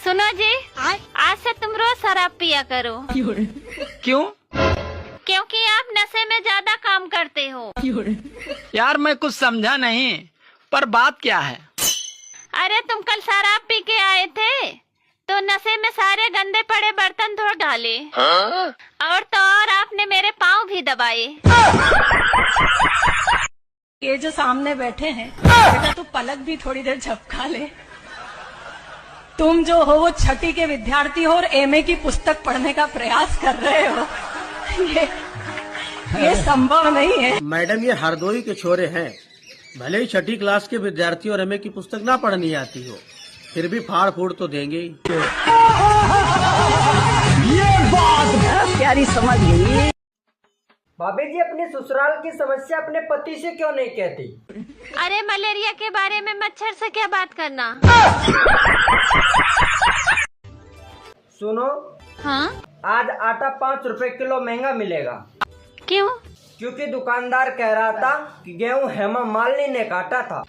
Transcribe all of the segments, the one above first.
सुनो जी, आज से तुम रोज शराब पिया करो। क्यों? क्योंकि आप नशे में ज्यादा काम करते हो। यार मैं कुछ समझा नहीं, पर बात क्या है? अरे तुम कल शराब पी के आए थे तो नशे में सारे गंदे पड़े बर्तन धो डाले। और तो और आपने मेरे पाँव भी दबाए। ये जो सामने बैठे हैं बेटा, तू पलक भी थोड़ी देर झपका ले। तुम जो हो वो छठी के विद्यार्थी हो और एमए की पुस्तक पढ़ने का प्रयास कर रहे हो। ये संभव नहीं है। मैडम ये हरदोई के छोरे हैं, भले ही छठी क्लास के विद्यार्थी और एमए की पुस्तक ना पढ़नी आती हो, फिर भी फाड़ फूड़ तो देंगे ही। ये बात है प्यारी, समझ गई। भाभी जी अपनी ससुराल की समस्या अपने पति से क्यों नहीं कहती? अरे मलेरिया के बारे में मच्छर से क्या बात करना। सुनो, हाँ? आज आटा 5 रुपए किलो महंगा मिलेगा। क्यों? क्योंकि दुकानदार कह रहा था कि गेहूं हेमा मालिनी ने काटा था।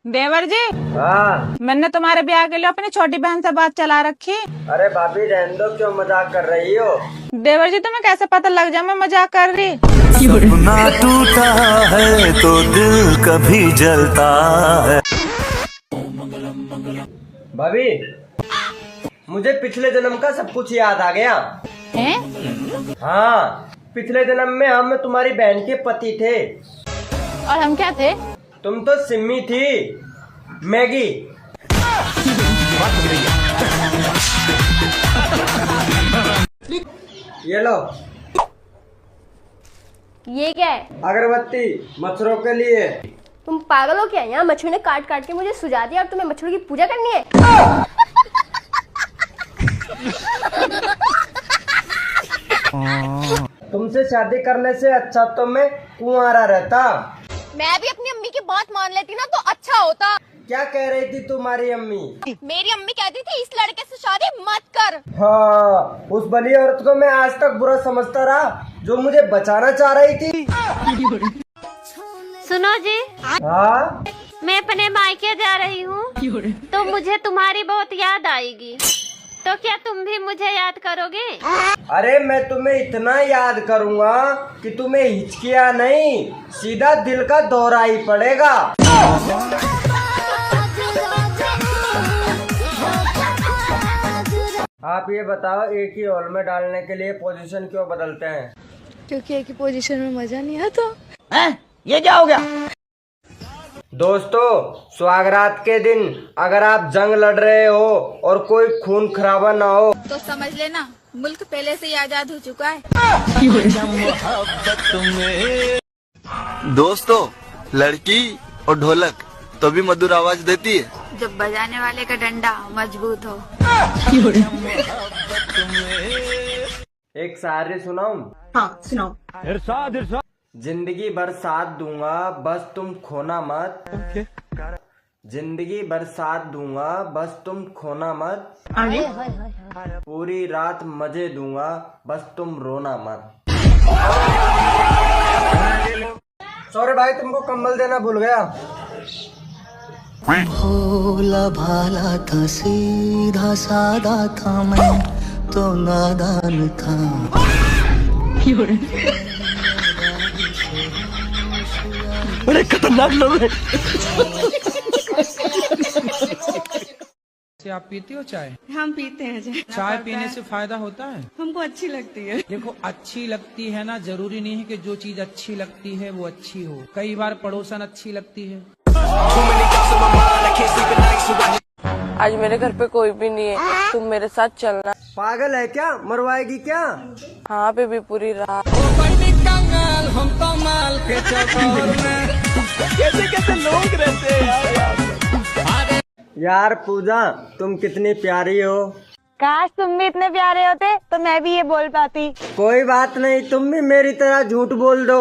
देवर जी, हाँ। मैंने तुम्हारे ब्याह के लिए अपनी छोटी बहन से बात चला रखी। अरे भाभी रहने दो, क्यों मजाक कर रही हो? देवर जी तुम्हें कैसे पता लग जाए मैं मजाक कर रही? सपना टूटा है तो दिल कभी जलता है। भाभी मुझे पिछले जन्म का सब कुछ याद आ गया। हैं? हाँ, पिछले जन्म में हम तुम्हारी बहन के पति थे। और हम क्या थे? तुम तो सिम्मी थी, मैगी। ये लो। ये क्या है? अगरबत्ती मच्छरों के लिए। तुम पागल हो क्या? यहाँ मच्छरों ने काट काट के मुझे सुझा दिया और तुम्हें मच्छरों की पूजा करनी है? तुमसे शादी करने से अच्छा तो मैं कुंवारा रहता। मैं भी अपनी अम्मी की बात मान लेती ना तो अच्छा होता। क्या कह रही थी तुम्हारी अम्मी? मेरी अम्मी कहती थी इस लड़के से शादी मत कर। हाँ, उस भली औरत को मैं आज तक बुरा समझता रहा जो मुझे बचाना चाह रही थी। सुनो जी, हाँ? मैं अपने मायके जा रही हूँ तो मुझे तुम्हारी बहुत याद आएगी। तो क्या तुम भी मुझे याद करोगे? अरे मैं तुम्हें इतना याद करूँगा कि तुम्हें हिचकिया नहीं, सीधा दिल का दौरा ही पड़ेगा। आप ये बताओ, एक ही हॉल में डालने के लिए पोजीशन क्यों बदलते हैं? क्योंकि एक ही पोजीशन में मजा नहीं आता। ये क्या हो गया? दोस्तों, सुहागरात के दिन अगर आप जंग लड़ रहे हो और कोई खून खराबा ना हो तो समझ लेना मुल्क पहले से ही आजाद हो चुका है। दोस्तों, लड़की और ढोलक तो भी मधुर आवाज देती है जब बजाने वाले का डंडा मजबूत हो। एक शायरी सुनाऊं? हाँ सुनाओ। जिंदगी भर साथ दूंगा बस तुम खोना मत। जिंदगी भर साथ दूंगा बस तुम खोना मत। पूरी रात मजे दूंगा बस तुम रोना मत। सॉरी भाई, तुमको कंबल देना भूल गया। भोला भाला था, सीधा सादा था, मैं तो नादान था। बड़े खतरनाक लोग हैं। आप पीती हो चाय? हम पीते हैं चाय पीने से फायदा होता है? हमको अच्छी लगती है। देखो, अच्छी लगती है ना, जरूरी नहीं है कि जो चीज अच्छी लगती है वो अच्छी हो। कई बार पड़ोसन अच्छी लगती है। आज मेरे घर पे कोई भी नहीं है, तुम मेरे साथ चलना। पागल है क्या? मरवाएगी क्या? हाँ बेबी, पूरी रात। कैसे कैसे लोग रहते हैं यार पूजा, तुम कितनी प्यारी हो। काश तुम भी इतने प्यारे होते तो मैं भी ये बोल पाती। कोई बात नहीं, तुम भी मेरी तरह झूठ बोल दो।